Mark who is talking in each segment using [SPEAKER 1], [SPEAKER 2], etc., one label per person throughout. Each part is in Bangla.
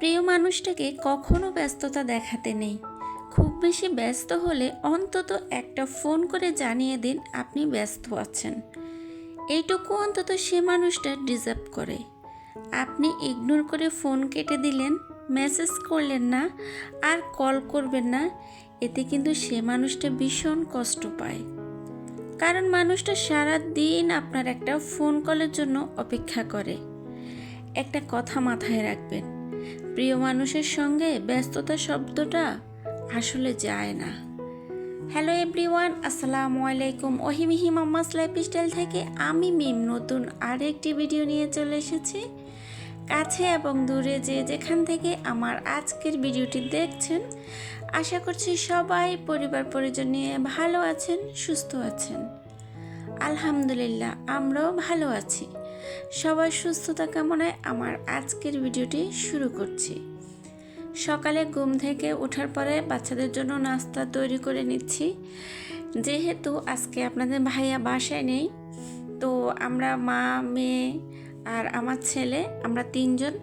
[SPEAKER 1] প্রিয় মানুষটাকে কখনো ব্যস্ততা দেখাতে নেই। খুব বেশি ব্যস্ত হলে অন্তত একটা ফোন করে জানিয়ে দিন আপনি ব্যস্ত আছেন। এইটুকু অন্তত সে মানুষটা ডিজার্ভ করে। আপনি ইগনোর করে ফোন কেটে দিলেন, মেসেজ করলেন না, আর কল করবেন না, এতে কিন্তু সে মানুষটা ভীষণ কষ্ট পায়। কারণ মানুষটা সারা দিন আপনার একটা ফোন কলের জন্য অপেক্ষা করে। একটা কথা মাথায় রাখবেন, প্রিয় মানুষের সঙ্গে ব্যস্ততা শব্দটা আসলে যায় না। হ্যালো এভরিওয়ান, আসসালামু আলাইকুম। মিহি মাম্মাস লাইফস্টাইল থেকে আমি মিম নতুন আরেকটি ভিডিও নিয়ে চলে এসেছি। কাছে এবং দূরে যে যেখান থেকে আমার আজকের ভিডিওটি দেখছেন, আশা করছি সবাই পরিবার পরিজন নিয়ে ভালো আছেন, সুস্থ আছেন। আলহামদুলিল্লাহ, আমরাও ভালো আছি। সবার সুস্থতা কামনায় আমার আজকের ভিডিওটি শুরু করছি। সকালে ঘুম থেকে ওঠার পরে বাচ্চাদের জন্য নাস্তা তৈরি করে নিচ্ছি। যেহেতু আজকে আপনাদের ভাইয়া বাসায় নেই, তো আমরা মা, মেয়ে আর আমার ছেলে, আমরা তিনজন।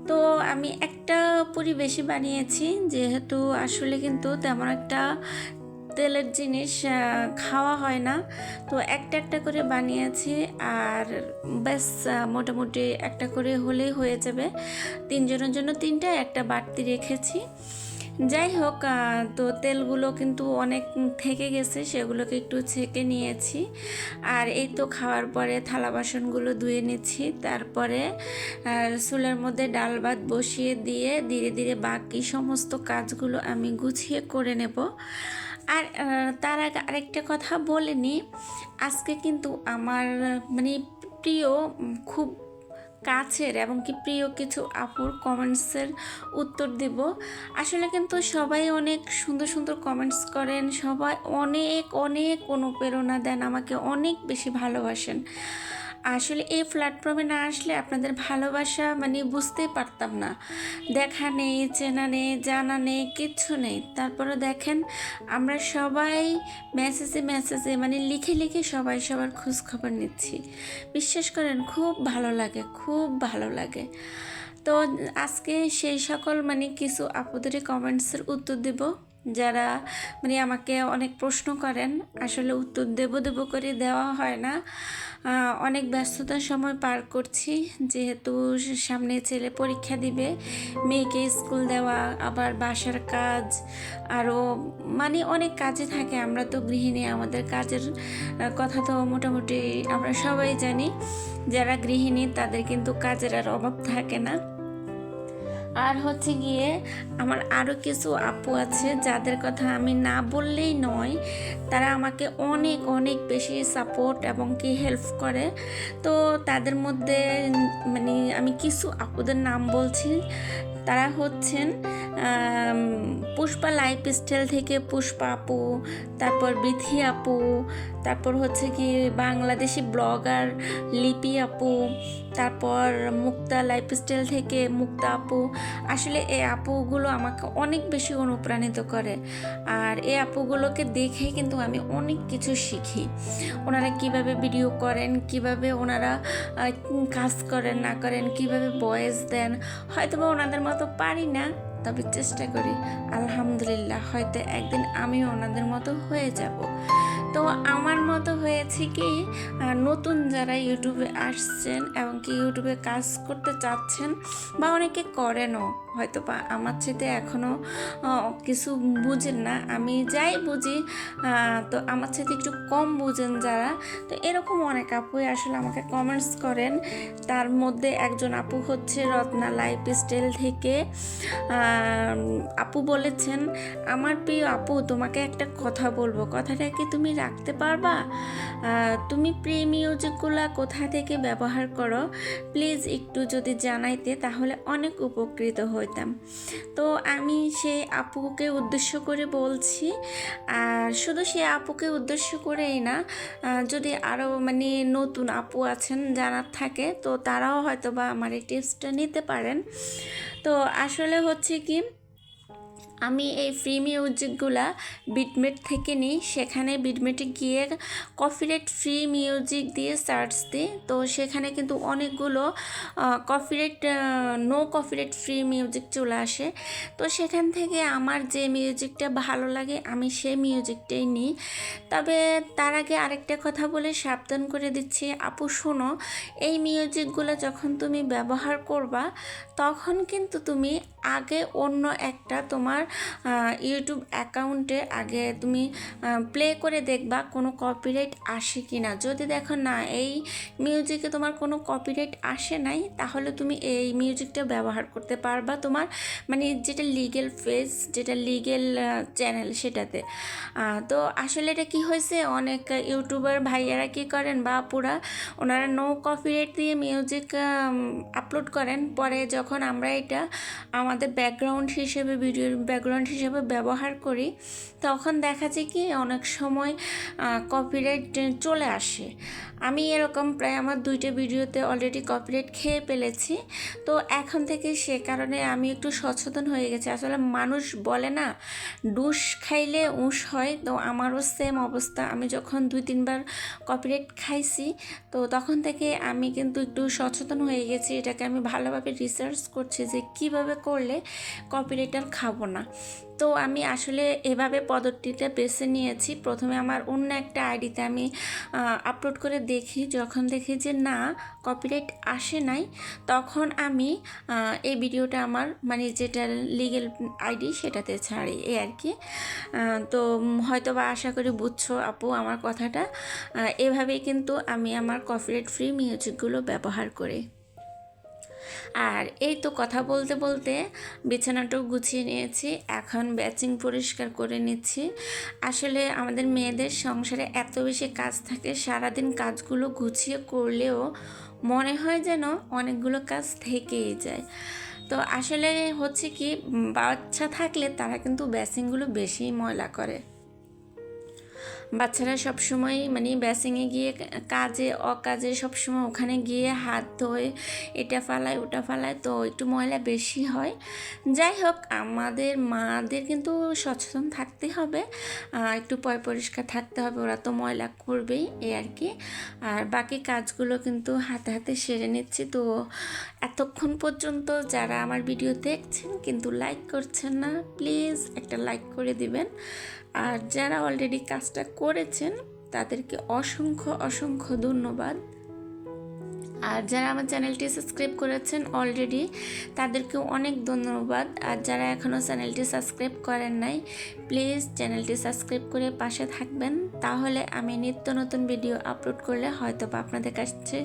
[SPEAKER 1] তো আমি একটা পুরি বেশি বানিয়েছি, যেহেতু আসলে কিন্তু তেমন একটা তেলের জিনিস খাওয়া হয় না, তো একটা একটা করে বানিয়েছি। আর ব্যাস মোটামুটি একটা করে হলেই হয়ে যাবে। তিনজনের জন্য তিনটা, একটা বাড়তি রেখেছি। যাই হোক, তো তেলগুলো কিন্তু অনেক থেকে গেছে, সেগুলোকে একটু ছেঁকে নিয়েছি। আর এই তো খাওয়ার পরে থালা বাসনগুলো ধুয়ে নিচ্ছি। তারপরে চুলার মধ্যে ডাল ভাত বসিয়ে দিয়ে ধীরে ধীরে বাকি সমস্ত কাজগুলো আমি গুছিয়ে করে নেব। আর তার আগে আরেকটা কথা বলে নিই, আজকে কিন্তু আমার প্রিয়, খুব কাছের এবং কি প্রিয় কিছু আপুর কমেন্টসের উত্তর দিব। আসলে কিন্তু সবাই অনেক সুন্দর সুন্দর কমেন্টস করেন, সবাই অনেক অনেক অনুপ্রেরণা দেন, আমাকে অনেক বেশি ভালোবাসেন। আসলে এই প্ল্যাটফর্মে না আসলে আপনাদের ভালোবাসা বুঝতেই পারতাম না। দেখা নেই, চেনা নেই, জানা নেই, কিচ্ছু নেই। তারপরে দেখেন আমরা সবাই মেসেজে লিখে লিখে সবাই সবার খোঁজ খবর নিচ্ছি। বিশ্বাস করেন, খুব ভালো লাগে, খুব ভালো লাগে। তো আজকে সেই সকল কিছু আপুদেরই কমেন্টসের উত্তর দেব, যারা আমাকে অনেক প্রশ্ন করেন। আসলে উত্তর দেব করে দেওয়া হয় না, অনেক ব্যস্ততার সময় পার করছি। যেহেতু সামনে ছেলে পরীক্ষা দিবে, মেয়েকে স্কুল দেওয়া, আবার বাসার কাজ, আরও অনেক কাজে থাকে। আমরা তো গৃহিণী, আমাদের কাজের কথা তো মোটামুটি আমরা সবাই জানি। যারা গৃহিণী তাদের কিন্তু কাজের আর অভাব থাকে না। আর হচ্ছে গিয়ে আমার আরও কিছু আপু আছে যাদের কথা আমি না বললেই নয়। তারা আমাকে অনেক অনেক বেশি সাপোর্ট এবং কি হেল্প করে। তো তাদের মধ্যে আমি কিছু আপুদের নাম বলছি। তারা হচ্ছেন পুষ্পা লাইফস্টাইল থেকে পুষ্পা আপু, তারপর বিথি আপু, তারপর হচ্ছে কি বাংলাদেশি ব্লগার লিপি আপু, তারপর মুক্তা লাইফস্টাইল থেকে মুক্তা আপু। আসলে এই আপুগুলো আমাকে অনেক বেশি অনুপ্রাণিত করে। আর এই আপুগুলোকে দেখেই কিন্তু আমি অনেক কিছু শিখি। ওনারা কিভাবে ভিডিও করেন, কিভাবে ওনারা কাজ করেন না করেন, কিভাবে ভয়েস দেন। হয়তোবা ওনাদের মতো পারি না, তবে চেষ্টা করি। আলহামদুলিল্লাহ, হয়তো একদিন আমিও ওনাদের মতো হয়ে যাব। তো আমার মতো হয়েছে কি, নতুন যারা ইউটিউবে আসছেন এবং কি ইউটিউবে কাজ করতে চাচ্ছেন, বা অনেকে করেনও, হয়তো বা আমার সাথে এখনও কিছু বুঝেন না। আমি যাই বুঝি, তো আমার সাথে একটু কম বুঝেন যারা, তো এরকম অনেক আপুই আসলে আমাকে কমেন্টস করেন। তার মধ্যে একজন আপু হচ্ছে রত্না লাইফস্টাইল থেকে। আপু বলেছেন, আমার প্রিয় আপু, তোমাকে একটা কথা বলবো, কথাটা কি তুমি রাখতে পারবা? তুমি প্রি মিউজিকগুলো কোথা থেকে ব্যবহার করো, প্লিজ একটু যদি জানাইতে তাহলে অনেক উপকৃত হইতাম। তো আমি সেই আপুকে উদ্দেশ্য করে বলছি। আর শুধু সেই আপুকে উদ্দেশ্য করেই না, যদি আরও নতুন আপু আছেন জানার থাকে, তো তারাও হয়তো বা আমার এই টিপসটা নিতে পারেন। তো আসলে হচ্ছে কি, আমি এই ফ্রি মিউজিকগুলা বিটমেট থেকে নিই। সেখানে বিটমেটে গিয়ে কপিরাইট ফ্রি মিউজিক দিয়ে সার্চ দিই, তো সেখানে কিন্তু অনেকগুলো copyright no copyright free music চলে আসে। তো সেখান থেকে আমার যে মিউজিকটা ভালো লাগে আমি সেই মিউজিকটাই নিই। তবে তার আগে আরেকটা কথা বলে সাবধান করে দিচ্ছি, আপু শোনো, এই মিউজিকগুলো যখন তুমি ব্যবহার করবা তখন কিন্তু তুমি আগে অন্য একটা তোমার ইউটিউব অ্যাকাউন্টে আগে তুমি প্লে করে দেখবা কোনো কপিরাইট আসে কি না। যদি দেখো না এই মিউজিকে তোমার কোনো কপিরাইট আসে নাই, তাহলে তুমি এই মিউজিকটা ব্যবহার করতে পারবা তোমার মানে যেটা লিগেল পেজ, যেটা লিগেল চ্যানেল সেটাতে। তো আসলে এটা কি হয়েছে, অনেক ইউটিউবার ভাইয়ারা কি করেন বা আপুরা, ওনারা নো কপিরাইট দিয়ে মিউজিক আপলোড করেন, পরে যখন আমরা এটা আমাদের ব্যাকগ্রাউন্ড হিসেবে ভিডিওর ব্যাকগ্রাউন্ড হিসেবে ব্যবহার করি তখন দেখা যায় কি অনেক সময় কপিরাইট চলে আসে। আমি এরকম প্রায় আমার 2টা ভিডিওতে অলরেডি কপিরাইট খেয়ে ফেলেছি। তো এখন থেকে সে কারণে আমি একটু সচেতন হয়ে গেছি। আসলে মানুষ বলে না ডুস খাইলে উস হয়, তো আমারও সেম অবস্থা। আমি যখন 2-3বার কপিরাইট খাইছি তো তখন থেকে আমি কিন্তু একটু সচেতন হয়ে গেছি। এটাকে আমি ভালোভাবে রিসার্চ করছি যে কিভাবে করলে কপিরাইট আর খাবো না। তো আমি আসলে এভাবে পদ্ধতিটা বেছে নিয়েছি। প্রথমে আমার অন্য একটা আইডিতে আমি আপলোড করে দেখি, যখন দেখি যে না কপিরাইট আসে নাই তখন আমি এই ভিডিওটা আমার মানে যেটা লিগেল আইডি সেটাতে ছাড়ি, এই আর কি। তো হয়তো বা আশা করি বুঝছো আপু আমার কথাটা। এভাবেই কিন্তু আমি আমার কপিরাইট ফ্রি মিউজিকগুলো ব্যবহার করি। আর এই তো কথা বলতে বলতে বিছানাটাও গুছিয়ে নিয়েছি, এখন ব্যাচিং পরিষ্কার করে নিচ্ছি। আসলে আমাদের মেয়েদের সংসারে এত বেশি কাজ থাকে, সারাদিন কাজগুলো গুছিয়ে করলেও মনে হয় যেন অনেকগুলো কাজ থেকেই যায়। তো আসলে হচ্ছে কি, বাচ্চা থাকলে তারা কিন্তু ব্যাচিংগুলো বেশি ময়লা করে। বাচ্চারা সবসময় মানে বেসিংয়ে গিয়ে কাজে অকাজে সবসময় ওখানে গিয়ে হাত ধোয়, এটা ফালায় ওটা ফালায়, তো একটু ময়লা বেশি হয়। যাই হোক, আমাদের মাদের কিন্তু সচেতন থাকতে হবে, একটু পরিষ্কার থাকতে হবে, ওরা তো ময়লা করবেই, এই আর কি। আর বাকি কাজগুলো কিন্তু হাতে হাতে সেরে নিচ্ছি। তো এতক্ষণ পর্যন্ত যারা আমার ভিডিও দেখছেন কিন্তু লাইক করছেন না, প্লিজ একটা লাইক করে দিবেন। আর যারা অলরেডি কাজটা করেছেন তাদেরকে অসংখ্য অসংখ্য ধন্যবাদ। আর যারা আমার চ্যানেলটি সাবস্ক্রাইব করেছেন অলরেডি তাদেরকেও অনেক ধন্যবাদ। আর যারা এখনও চ্যানেলটি সাবস্ক্রাইব করেন নাই, প্লিজ চ্যানেলটি সাবস্ক্রাইব করে পাশে থাকবেন, তাহলে আমি নিত্য নতুন ভিডিও আপলোড করলে হয়তো বা আপনাদের কাছে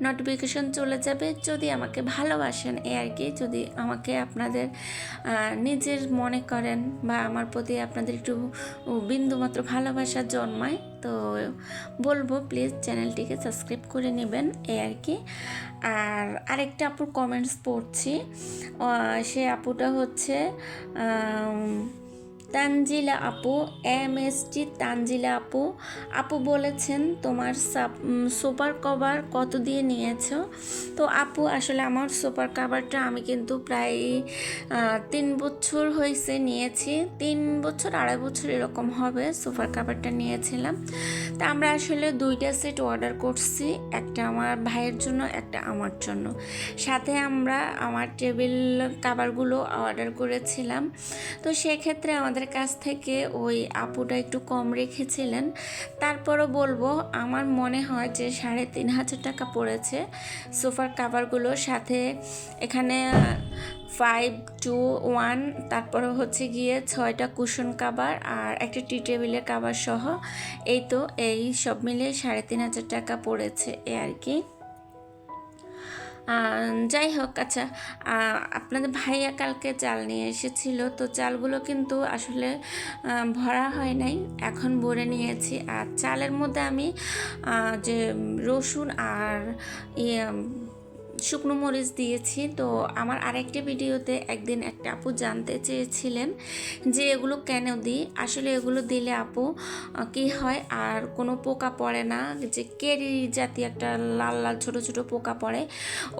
[SPEAKER 1] নোটিফিকেশন চলে যাবে। যদি আমাকে ভালোবাসেন, এই আর কি, যদি আমাকে আপনাদের নিজের মনে করেন বা আমার প্রতি আপনাদের একটু বিন্দুমাত্র ভালোবাসা জন্মায়, তো বলবো প্লিজ চ্যানেলটিকে সাবস্ক্রাইব করে নেবেন, এই আর কি। আর আরেকটা আপুর কমেন্টস পড়ছি, সে আপুটা হচ্ছে তানজিলা আপু, MST তানজিলা আপু। আপু বলেছেন তোমার সুপার কভার কত দিয়ে নিয়েছো? তো আপু আসলে আমার সুপার কভারটা আমি কিন্তু প্রায় 3 বছর হয়েছে নিয়েছি, 3 বছর 2.5 বছর এরকম হবে সুপার কভারটা নিয়েছিলাম। তা আমরা আসলে 2টা সেট অর্ডার করছি, একটা আমার ভাইয়ের জন্য একটা আমার জন্য, সাথে আমরা আমার টেবিল কভারগুলো অর্ডার করেছিলাম। তো সেক্ষেত্রে আমাদের কাছ থেকে ওই আপুটা একটু কম রেখেছিলেন। তারপরও বলবো আমার মনে হয় যে 3,500 টাকা পড়েছে সোফার কাভারগুলোর সাথে। এখানে 5 to 1, তারপরে হচ্ছে গিয়ে 6টা কুশন কাভার আর একটা টি টেবিলের কাভার সহ, এই তো এই সব মিলিয়ে 3,500 টাকা পড়েছে, এ আর কি। যাই হোক, আচ্ছা, আপনাদের ভাইয়া কালকে চাল নিয়ে এসেছিল, তো চালগুলো কিন্তু আসলে ভরা হয় নাই, এখন ভরে নিয়েছি। আর চালের মধ্যে আমি যে রসুন আর শুকনো মরিচ দিয়েছি। তো আমার আরেকটা ভিডিওতে একদিন একটা আপু জানতে চেয়েছিলেন যে এগুলো কেন দিই। আসলে এগুলো দিলে আপু কি হয়, আর কোনো পোকা পড়ে না, যে কেরি জাতীয় একটা লাল লাল ছোট ছোট পোকা পড়ে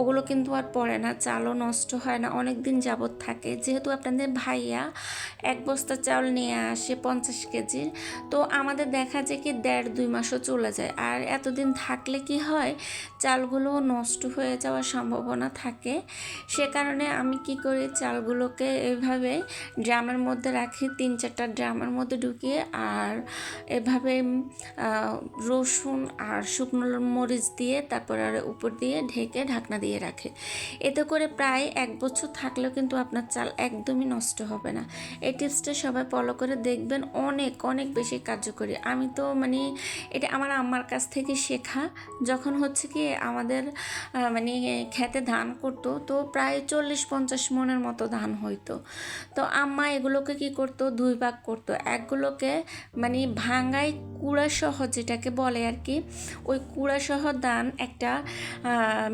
[SPEAKER 1] ওগুলো কিন্তু আর পড়ে না, চালও নষ্ট হয় না, অনেক দিন যাবত থাকে। যেহেতু আপনাদের ভাইয়া 1 বস্তা চাউল নিয়ে আসে 50 কেজির, তো আমাদের দেখা যায় কি 1.5-2 মাসও চলে যায়। আর এতদিন থাকলে কি হয়, চালগুলো নষ্ট হয়ে যাওয়ার সম্ভাবনা থাকে। সে কারণে আমি কি করি, চালগুলোকে এভাবে ড্রামের মধ্যে রাখি, 3-4টা ড্রামের মধ্যে ঢুকিয়ে, আর এভাবে রসুন আর শুকনো মরিচ দিয়ে তারপর আর উপর দিয়ে ঢেকে ঢাকনা দিয়ে রাখে। এতে করে প্রায় 1 বছর থাকলেও কিন্তু আপনার চাল একদমই নষ্ট হবে না। এই টিপসটা সবাই ফলো করে দেখবেন, অনেক অনেক বেশি কার্যকরী। আমি তো মানে এটা আমার আম্মার কাছ থেকে শেখা। যখন হচ্ছে কি আমাদের মানে খেতে ধান করতো, তো প্রায় 40-50 মনের মতো ধান হইতো। তো আম্মা এগুলোকে কি করতো, 2 ভাগ করতো। একগুলোকে মানে ভাঙ্গাই কুড়াসহ যেটাকে বলে আর কি, ওই কুড়াসহ ধান একটা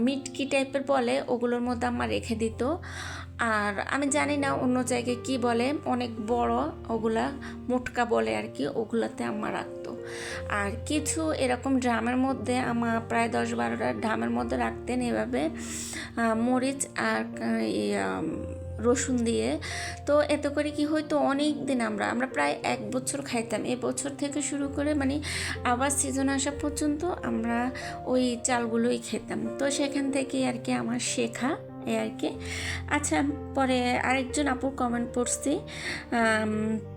[SPEAKER 1] মিটকি টাইপের বলে, ওগুলোর মধ্যে আম্মা রেখে দিত। আর আমি জানি না অন্য জায়গায় কি বলে, অনেক বড় ওগুলা মোটকা বলে আর কি, ওগুলাতে আম্মা রাখতো। আর কিছু এরকম ড্রামের মধ্যে আমার প্রায় 10-12টা ড্রামের মধ্যে রাখতেন এভাবে মরিচ আর রসুন দিয়ে। তো এতে করে কি হয়তো অনেক দিন আমরা প্রায় 1 বছর খাইতাম। এবছর থেকে শুরু করে মানে আবার সিজন আসা পর্যন্ত আমরা ওই চালগুলোই খেতাম। তো সেখান থেকে আর কি আমার শেখা এই আর কি। আচ্ছা, পরে আরেকজন আপুর কমেন্ট পড়ছি,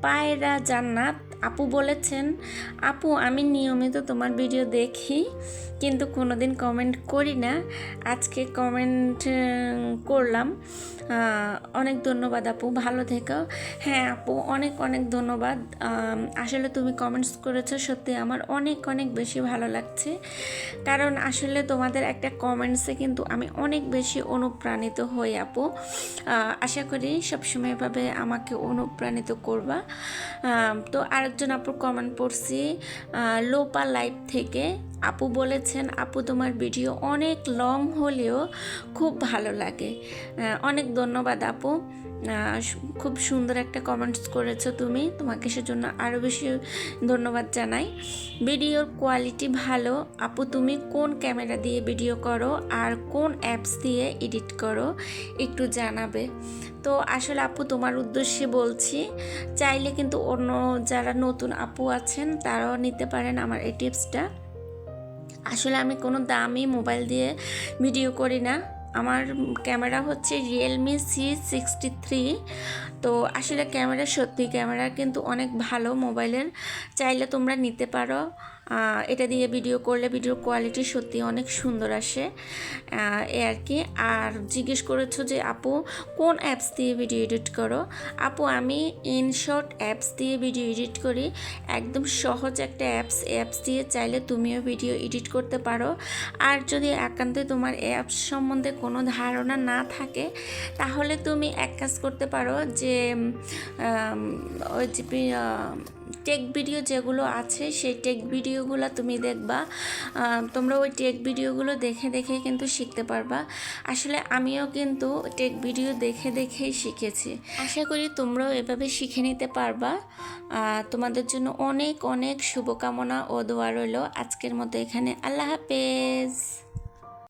[SPEAKER 1] পায়রা জান্নাত আপু বলেছেন, আপু আমি নিয়মিত তোমার ভিডিও দেখি কিন্তু কোনোদিন কমেন্ট করি না, আজকে কমেন্ট করলাম। অনেক ধন্যবাদ আপু, ভালো থেকো। হ্যাঁ আপু, অনেক অনেক ধন্যবাদ। আসলে তুমি কমেন্টস করেছো, সত্যি আমার অনেক অনেক বেশি ভালো লাগছে। কারণ আসলে তোমাদের একটা কমেন্টসে কিন্তু আমি অনেক বেশি অনুপ্রাণিত হই আপু। আশা করি সবসময় এভাবে আমাকে অনুপ্রাণিত করবা। তো আরেকজন আপুর কমেন্ট পড়ছি লোপা লাইভ থেকে। আপু বলেছেন, আপু তোমার ভিডিও অনেক লং হলেও খুব ভালো লাগে। অনেক ধন্যবাদ আপু, খুব সুন্দর একটা কমেন্টস করেছো তুমি, তোমাকে সেজন্য আরও বেশি ধন্যবাদ জানাই। ভিডিওর কোয়ালিটি ভালো আপু, তুমি কোন ক্যামেরা দিয়ে ভিডিও করো আর কোন অ্যাপস দিয়ে এডিট করো একটু জানাবে। তো আসলে আপু তোমার উদ্দেশ্যে বলছি, চাইলে কিন্তু অন্য যারা নতুন আপু আছেন তারাও নিতে পারেন আমার এই টিপসটা। আসলে আমি কোনো দামি মোবাইল দিয়ে ভিডিও করি না, আমার ক্যামেরা হচ্ছে রিয়েলমি C63। তো আসলে ক্যামেরা সত্যি ক্যামেরা কিন্তু অনেক ভালো মোবাইলের, চাইলে তোমরা নিতে পারো। এটা দিয়ে ভিডিও করলে ভিডিওর কোয়ালিটি সত্যি অনেক সুন্দর আসে এ আর কি। আর জিজ্ঞেস করেছো যে আপু কোন অ্যাপস দিয়ে ভিডিও এডিট করো। আপু আমি ইনশর্ট অ্যাপস দিয়ে ভিডিও এডিট করি, একদম সহজ একটা অ্যাপস দিয়ে চাইলে তুমিও ভিডিও এডিট করতে পারো। আর যদি একান্তই তোমার অ্যাপস সম্বন্ধে কোনো ধারণা না থাকে, তাহলে তুমি এক কাজ করতে পারো যে ওই যে টেক ভিডিও যেগুলো আছে সেই টেক ভিডিওগুলো তুমি দেখবা, তোমরা ওই টেক ভিডিওগুলো দেখে দেখে কিন্তু শিখতে পারবা। আসলে আমিও কিন্তু টেক ভিডিও দেখে দেখেই শিখেছি, আশা করি তোমরাও এভাবে শিখে নিতে পারবা। তোমাদের জন্য অনেক অনেক শুভকামনা ও দোয়া রইল। আজকের মতো এখানে, আল্লাহ হাফেজ।